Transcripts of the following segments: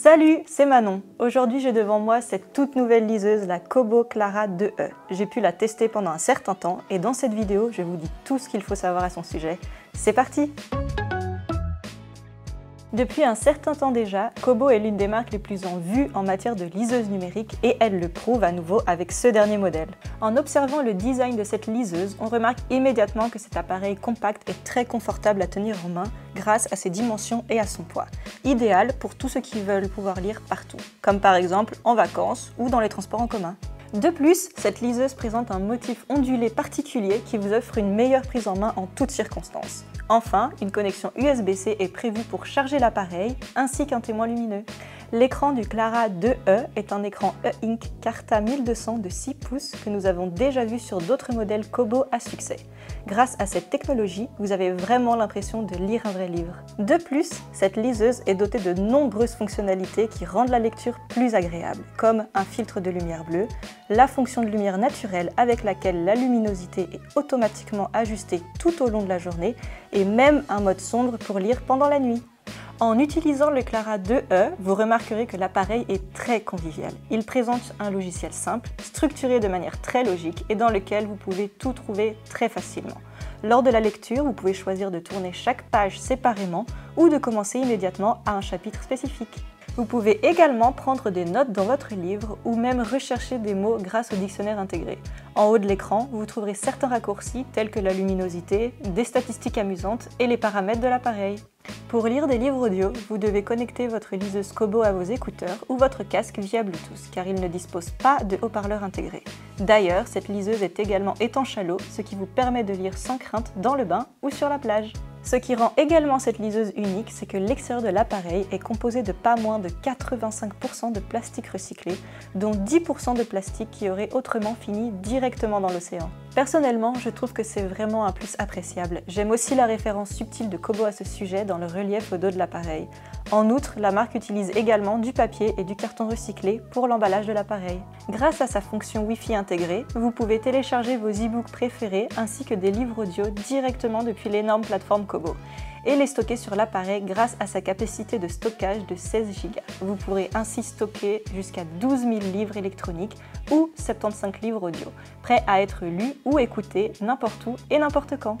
Salut, c'est Manon. Aujourd'hui, j'ai devant moi cette toute nouvelle liseuse, la Kobo Clara 2E. J'ai pu la tester pendant un certain temps et dans cette vidéo, je vous dis tout ce qu'il faut savoir à son sujet. C'est parti! Depuis un certain temps déjà, Kobo est l'une des marques les plus en vue en matière de liseuse numérique et elle le prouve à nouveau avec ce dernier modèle. En observant le design de cette liseuse, on remarque immédiatement que cet appareil compact est très confortable à tenir en main grâce à ses dimensions et à son poids. Idéal pour tous ceux qui veulent pouvoir lire partout, comme par exemple en vacances ou dans les transports en commun. De plus, cette liseuse présente un motif ondulé particulier qui vous offre une meilleure prise en main en toutes circonstances. Enfin, une connexion USB-C est prévue pour charger l'appareil, ainsi qu'un témoin lumineux. L'écran du Clara 2E est un écran E-Ink Carta 1200 de 6 pouces que nous avons déjà vu sur d'autres modèles Kobo à succès. Grâce à cette technologie, vous avez vraiment l'impression de lire un vrai livre. De plus, cette liseuse est dotée de nombreuses fonctionnalités qui rendent la lecture plus agréable, comme un filtre de lumière bleue, la fonction de lumière naturelle avec laquelle la luminosité est automatiquement ajustée tout au long de la journée, et même un mode sombre pour lire pendant la nuit. En utilisant le Clara 2E, vous remarquerez que l'appareil est très convivial. Il présente un logiciel simple, structuré de manière très logique et dans lequel vous pouvez tout trouver très facilement. Lors de la lecture, vous pouvez choisir de tourner chaque page séparément ou de commencer immédiatement à un chapitre spécifique. Vous pouvez également prendre des notes dans votre livre ou même rechercher des mots grâce au dictionnaire intégré. En haut de l'écran, vous trouverez certains raccourcis tels que la luminosité, des statistiques amusantes et les paramètres de l'appareil. Pour lire des livres audio, vous devez connecter votre liseuse Kobo à vos écouteurs ou votre casque via Bluetooth car il ne dispose pas de haut-parleur intégré. D'ailleurs, cette liseuse est également étanche à l'eau, ce qui vous permet de lire sans crainte dans le bain ou sur la plage. Ce qui rend également cette liseuse unique, c'est que l'extérieur de l'appareil est composé de pas moins de 85% de plastique recyclé, dont 10% de plastique qui aurait autrement fini directement dans l'océan. Personnellement, je trouve que c'est vraiment un plus appréciable. J'aime aussi la référence subtile de Kobo à ce sujet dans le relief au dos de l'appareil. En outre, la marque utilise également du papier et du carton recyclé pour l'emballage de l'appareil. Grâce à sa fonction Wi-Fi intégrée, vous pouvez télécharger vos e-books préférés ainsi que des livres audio directement depuis l'énorme plateforme Kobo et les stocker sur l'appareil grâce à sa capacité de stockage de 16 Go. Vous pourrez ainsi stocker jusqu'à 12 000 livres électroniques ou 75 livres audio, prêts à être lus ou écoutés n'importe où et n'importe quand.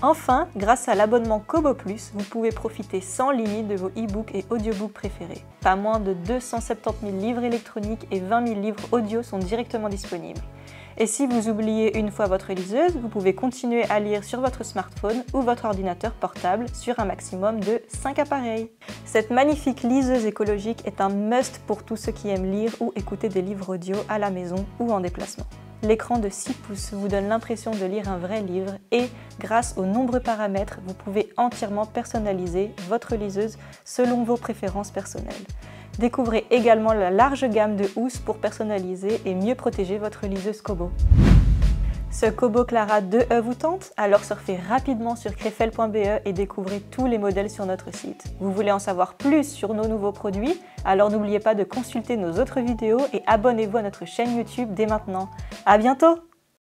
Enfin, grâce à l'abonnement Kobo Plus, vous pouvez profiter sans limite de vos e-books et audiobooks préférés. Pas moins de 270 000 livres électroniques et 20 000 livres audio sont directement disponibles. Et si vous oubliez une fois votre liseuse, vous pouvez continuer à lire sur votre smartphone ou votre ordinateur portable sur un maximum de 5 appareils. Cette magnifique liseuse écologique est un must pour tous ceux qui aiment lire ou écouter des livres audio à la maison ou en déplacement. L'écran de 6 pouces vous donne l'impression de lire un vrai livre et, grâce aux nombreux paramètres, vous pouvez entièrement personnaliser votre liseuse selon vos préférences personnelles. Découvrez également la large gamme de housses pour personnaliser et mieux protéger votre liseuse Kobo. Ce Kobo Clara 2E vous tente? Alors surfez rapidement sur crefel.be et découvrez tous les modèles sur notre site. Vous voulez en savoir plus sur nos nouveaux produits? Alors n'oubliez pas de consulter nos autres vidéos et abonnez-vous à notre chaîne YouTube dès maintenant. À bientôt!